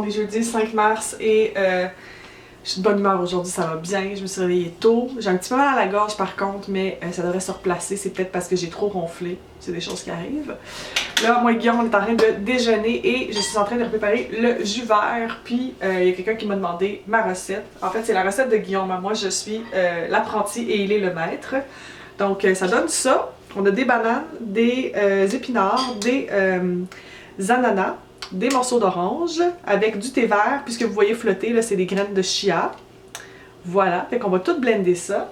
On est jeudi 5 mars et je suis de bonne humeur aujourd'hui, ça va bien. Je me suis réveillée tôt. J'ai un petit peu mal à la gorge par contre, mais ça devrait se replacer. C'est peut-être parce que j'ai trop ronflé. C'est des choses qui arrivent. Là, moi et Guillaume, on est en train de déjeuner et je suis en train de préparer le jus vert. Puis, il y a quelqu'un qui m'a demandé ma recette. En fait, c'est la recette de Guillaume. Moi, je suis l'apprenti et il est le maître. Donc, ça donne ça. On a des bananes, des épinards, des ananas, des morceaux d'orange avec du thé vert, puisque vous voyez flotter, là, c'est des graines de chia. Voilà, fait qu'on va tout blender ça.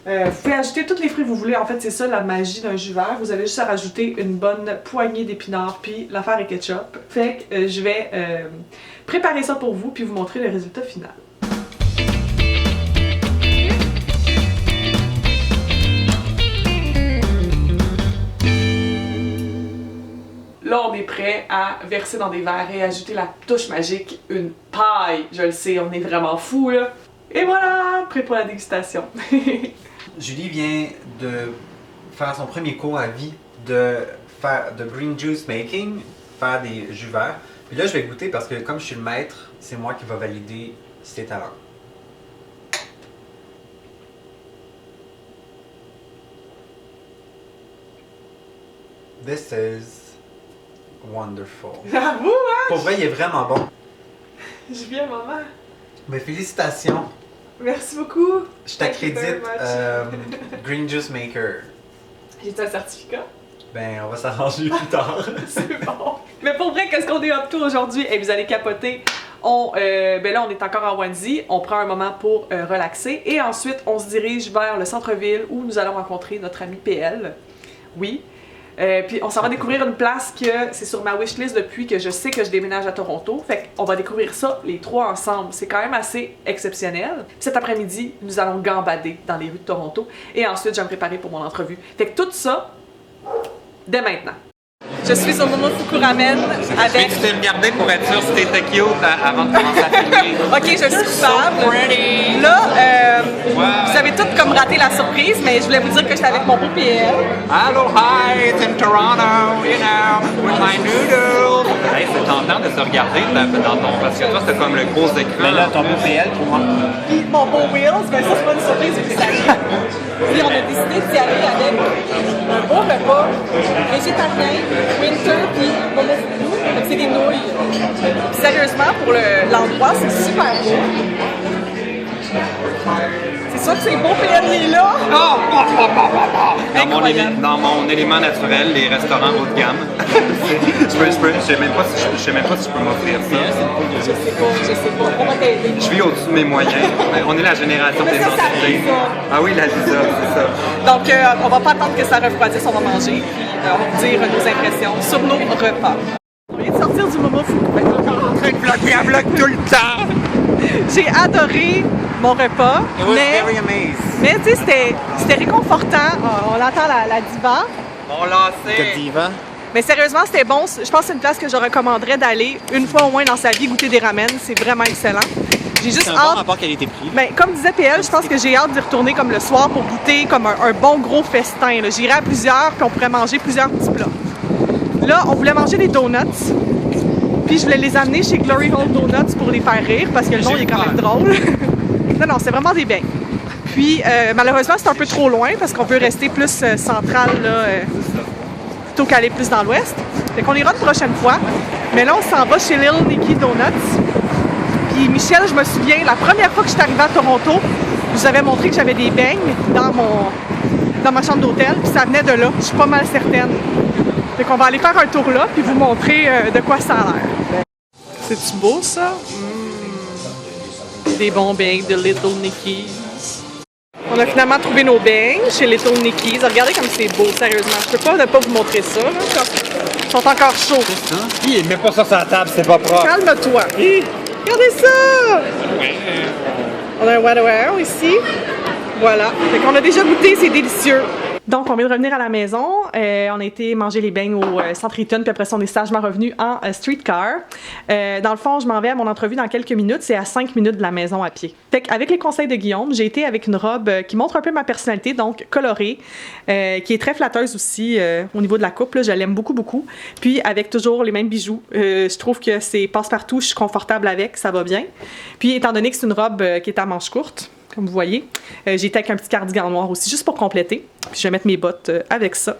Vous pouvez ajouter tous les fruits que vous voulez, en fait c'est ça la magie d'un jus vert. Vous avez juste à rajouter une bonne poignée d'épinards, puis l'affaire est ketchup. Fait que je vais préparer ça pour vous, puis vous montrer le résultat final. Là, on est prêt à verser dans des verres et ajouter la touche magique, une paille. Je le sais, on est vraiment fous là. Et voilà, prêt pour la dégustation. Julie vient de faire son premier cours à vie de green juice making, faire des jus verts. Puis là, je vais goûter parce que comme je suis le maître, c'est moi qui va valider ses talents. This is wonderful. J'avoue, hein? Pour vrai, il est vraiment bon. Je viens, maman. Mais félicitations. Merci beaucoup. Je t'accrédite Green Juice Maker. J'ai-tu un certificat? Ben, on va s'arranger plus tard. C'est bon. Mais pour vrai, qu'est-ce qu'on est up to aujourd'hui? Et vous allez capoter. Ben là, on est encore en onesie. On prend un moment pour relaxer. Et ensuite, on se dirige vers le centre-ville où nous allons rencontrer notre ami PL. Oui. Puis on s'en va découvrir une place que c'est sur ma wishlist depuis que je sais que je déménage à Toronto. Fait qu'on va découvrir ça les trois ensemble. C'est quand même assez exceptionnel. Puis cet après-midi, nous allons gambader dans les rues de Toronto. Et ensuite, je vais me préparer pour mon entrevue. Fait que tout ça, dès maintenant. Je suis au Momofuku Ramen avec... Tu t'es regardé pour être sûr si t'étais cute avant de commencer à filmer. Ok, je suis coupable. Là, vous avez toutes comme raté la surprise, mais je voulais vous dire que j'étais avec mon beau PL. Hello, hi, it's in Toronto, you know, with my noodles. Hey, c'est tentant de se regarder dans ton... Parce que toi, c'est comme le gros écran. Mais là, ton beau PL pour moi. Puis mon beau Wheels, ben ça c'est pas une surprise, c'est ça. Puis on a décidé d'y aller avec un beau repas végétarien, winter, puis Momofuku. Donc c'est des nouilles. Puis sérieusement, pour l'endroit, c'est super beau. C'est sûr que c'est beau, PL est là! Dans mon élément naturel, les restaurants haut de gamme. Je sais même pas si je peux m'offrir ça. Je sais pas. On va t'aider. Je vis au-dessus de mes moyens. On est la génération des entités. Ah oui, la Lisa, c'est ça. Donc, on va pas attendre que ça refroidisse, on va manger, puis on va vous dire nos impressions sur nos repas. On vient de sortir du Momofuku. On est en train de bloquer un bloc tout le temps. J'ai adoré mon repas, mais tu sais, c'était réconfortant. On entend la diva. On lancé. Diva. Mais sérieusement, c'était bon. Je pense que c'est une place que je recommanderais d'aller une fois au moins dans sa vie goûter des ramen. C'est vraiment excellent. J'ai juste hâte. C'est un bon rapport qualité-prix. Ben, comme disait PL, je pense que j'ai hâte d'y retourner comme le soir pour goûter comme un bon gros festin. J'irai à plusieurs, puis on pourrait manger plusieurs petits plats. Là, on voulait manger des donuts. Puis je voulais les amener chez Glory Hole Donuts pour les faire rire parce que le nom il est quand même drôle. Non, c'est vraiment des beignes. Puis malheureusement, c'est un peu trop loin parce qu'on veut rester plus central là, plutôt qu'aller plus dans l'ouest. Fait qu'on ira une prochaine fois. Mais là, on s'en va chez Little Nicky Donuts. Puis Michel, je me souviens, la première fois que je suis arrivée à Toronto, je vous avais montré que j'avais des beignes dans ma chambre d'hôtel. Puis ça venait de là. Je suis pas mal certaine. Fait qu'on va aller faire un tour là, puis vous montrer de quoi ça a l'air. C'est-tu beau, ça? Des bons beignes de Little Nicky's. On a finalement trouvé nos beignes chez Little Nicky's. Regardez comme c'est beau, sérieusement. Je peux pas ne pas vous montrer ça, là. Ils sont encore chauds. C'est ça? Il met pas ça sur la table, c'est pas propre. Calme-toi. Regardez ça! On a un Wetaware ici. Voilà. Fait qu'on a déjà goûté, c'est délicieux. Donc, on vient de revenir à la maison. On a été manger les beignes au Centre Eaton, puis après ça, on est sagement revenu en streetcar. Dans le fond, je m'en vais à mon entrevue dans quelques minutes. C'est à 5 minutes de la maison à pied. Fait qu'avec les conseils de Guillaume, j'ai été avec une robe qui montre un peu ma personnalité, donc colorée, qui est très flatteuse aussi au niveau de la coupe. Là, je l'aime beaucoup, beaucoup. Puis, avec toujours les mêmes bijoux. Je trouve que c'est passe-partout, je suis confortable avec, ça va bien. Puis, étant donné que c'est une robe qui est à manches courtes, comme vous voyez. J'ai été avec un petit cardigan noir aussi, juste pour compléter. Puis je vais mettre mes bottes avec ça.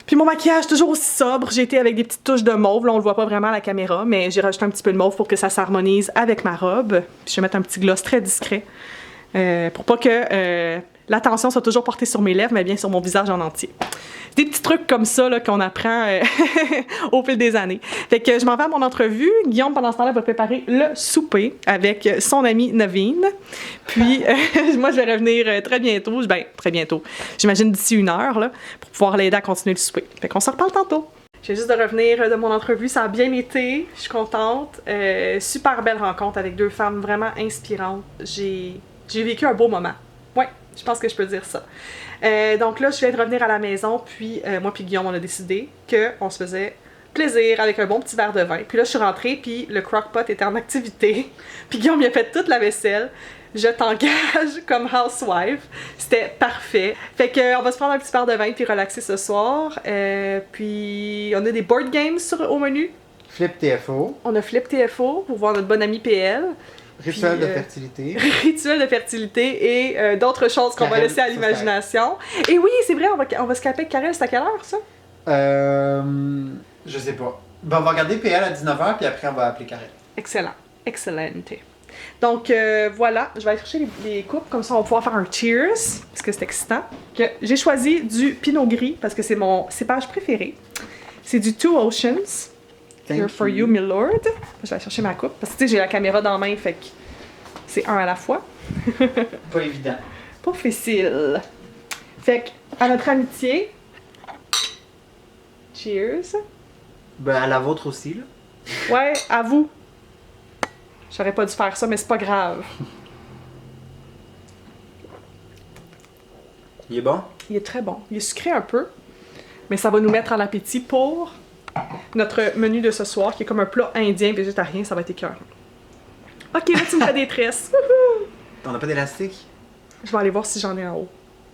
Puis mon maquillage, toujours aussi sobre. J'ai été avec des petites touches de mauve. Là, on le voit pas vraiment à la caméra, mais j'ai rajouté un petit peu de mauve pour que ça s'harmonise avec ma robe. Puis je vais mettre un petit gloss très discret. Pour pas que l'attention soit toujours portée sur mes lèvres, mais bien sur mon visage en entier. Des petits trucs comme ça là, qu'on apprend au fil des années. Fait que je m'en vais à mon entrevue. Guillaume, pendant ce temps-là, va préparer le souper avec son ami Naveen. Puis, moi, je vais revenir très bientôt. Ben, très bientôt. J'imagine d'ici 1 heure, là, pour pouvoir l'aider à continuer le souper. Fait qu'on se reparle tantôt. Je viens juste de revenir de mon entrevue. Ça a bien été. Je suis contente. Super belle rencontre avec 2 femmes vraiment inspirantes. J'ai vécu un beau moment. Ouais, je pense que je peux dire ça. Donc là, je viens de revenir à la maison, puis moi puis Guillaume, on a décidé qu'on se faisait plaisir avec un bon petit verre de vin. Puis là, je suis rentrée, puis le crock-pot était en activité. Puis Guillaume, il a fait toute la vaisselle. Je t'engage comme housewife. C'était parfait. Fait qu'on va se prendre un petit verre de vin puis relaxer ce soir. Puis on a des board games au menu. Flip TFO. On a Flip TFO pour voir notre bonne amie PL. Rituel de fertilité. Rituel de fertilité et d'autres choses qu'on va laisser à l'imagination. Et oui, c'est vrai, on va se caper avec Karel. C'est à quelle heure, ça? Je sais pas. Ben, on va regarder PL à 19h, puis après, on va appeler Karel. Excellent. Excellente. Donc, voilà. Je vais aller chercher les coupes. Comme ça, on va pouvoir faire un cheers, parce que c'est excitant. J'ai choisi du Pinot Gris, parce que c'est mon cépage préféré. C'est du Two Oceans. Here for you, my lord. Je vais aller chercher ma coupe. Parce que tu sais, j'ai la caméra dans la main, fait que c'est un à la fois. Pas évident. Pas facile. Fait que, à notre amitié. Cheers. Ben, à la vôtre aussi, là. Ouais, à vous. J'aurais pas dû faire ça, mais c'est pas grave. Il est bon? Il est très bon. Il est sucré un peu, mais ça va nous mettre en appétit pour notre menu de ce soir, qui est comme un plat indien végétarien. Ça va être écœurant. Ok, là, tu me fais des tresses. T'en as pas d'élastique? Je vais aller voir si j'en ai en haut.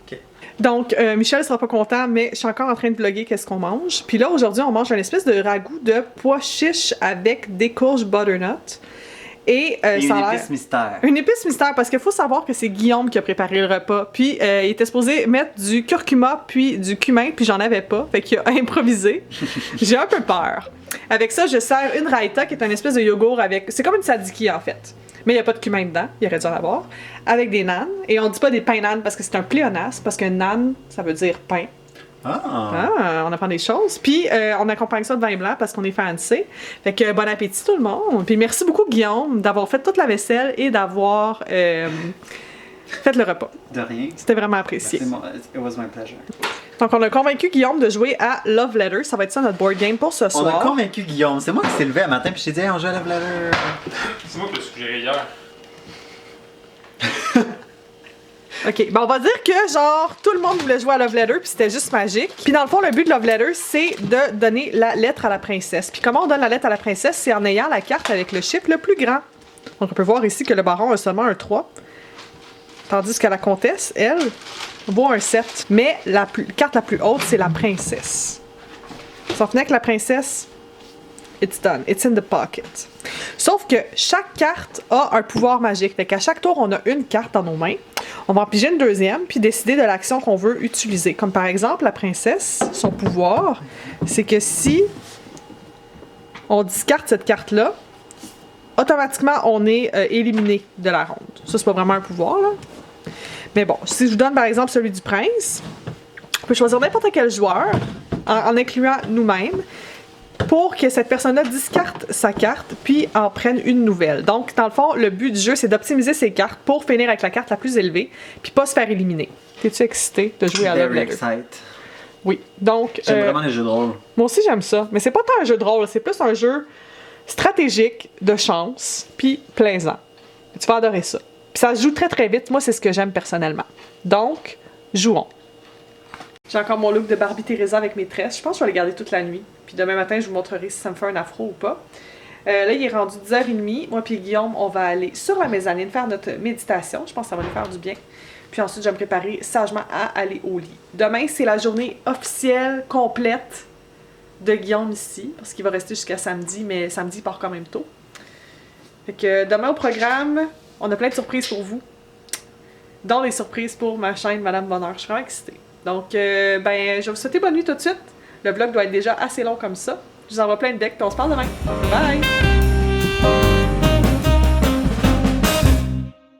Ok. Donc, Michel sera pas content, mais je suis encore en train de vlogger qu'est-ce qu'on mange. Puis là, aujourd'hui, on mange une espèce de ragoût de pois chiches avec des courges butternut. Et ça une épice mystère. Une épice mystère, parce qu'il faut savoir que c'est Guillaume qui a préparé le repas. Puis il était supposé mettre du curcuma puis du cumin, puis j'en avais pas. Fait qu'il a improvisé. J'ai un peu peur. Avec ça, je sers une raita, qui est une espèce de yogourt avec... C'est comme une tzatziki, en fait. Mais il n'y a pas de cumin dedans, il aurait dû en avoir. Avec des nanes. Et on dit pas des pains nanes parce que c'est un pléonasme, parce que nan, ça veut dire pain. Ah, on apprend des choses. Puis, on accompagne ça de vin blanc parce qu'on est fancy. Fait que bon appétit tout le monde. Puis merci beaucoup Guillaume d'avoir fait toute la vaisselle et d'avoir fait le repas. De rien. C'était vraiment apprécié. It was my pleasure. Donc on a convaincu Guillaume de jouer à Love Letter. Ça va être ça notre board game pour ce soir. On a convaincu Guillaume. C'est moi qui s'est levé un matin puis je t'ai dit hey, on joue à Love Letter. C'est moi qui l'ai suggéré hier. Ok, ben on va dire que genre tout le monde voulait jouer à Love Letter puis c'était juste magique. Puis dans le fond le but de Love Letter c'est de donner la lettre à la princesse. Puis comment on donne la lettre à la princesse? C'est en ayant la carte avec le chiffre le plus grand. Donc on peut voir ici que le baron a seulement un 3. Tandis que la comtesse, elle, vaut un 7. Mais la carte la plus haute c'est la princesse. Si on finit avec la princesse, it's done. It's in the pocket. Sauf que chaque carte a un pouvoir magique. Fait qu'à chaque tour, on a une carte dans nos mains. On va en piger une deuxième, puis décider de l'action qu'on veut utiliser. Comme par exemple, la princesse, son pouvoir, c'est que si on discarte cette carte-là, automatiquement, on est éliminé de la ronde. Ça, c'est pas vraiment un pouvoir, là. Mais bon, si je vous donne par exemple celui du prince, on peut choisir n'importe quel joueur, en incluant nous-mêmes, pour que cette personne-là discarte sa carte, puis en prenne une nouvelle. Donc, dans le fond, le but du jeu, c'est d'optimiser ses cartes pour finir avec la carte la plus élevée, puis pas se faire éliminer. T'es-tu excité de jouer à Love Letter? Oui. Donc, j'aime vraiment les jeux de rôle. Moi aussi, j'aime ça. Mais c'est pas tant un jeu de rôle, c'est plus un jeu stratégique, de chance, puis plaisant. Tu vas adorer ça. Puis ça se joue très très vite. Moi, c'est ce que j'aime personnellement. Donc, jouons. J'ai encore mon look de Barbie Teresa avec mes tresses. Je pense que je vais les garder toute la nuit. Puis demain matin, je vous montrerai si ça me fait un afro ou pas. Là, il est rendu 10h30. Moi puis Guillaume, on va aller sur la mezzanine faire notre méditation. Je pense que ça va nous faire du bien. Puis ensuite, je vais me préparer sagement à aller au lit. Demain, c'est la journée officielle, complète de Guillaume ici. Parce qu'il va rester jusqu'à samedi, mais samedi, il part quand même tôt. Fait que demain au programme, on a plein de surprises pour vous. Dont des surprises pour ma chaîne Madame Bonheur. Je suis vraiment excitée. Donc, je vais vous souhaiter bonne nuit tout de suite. Le vlog doit être déjà assez long comme ça. Je vous envoie plein de decks, puis on se parle demain. Bye!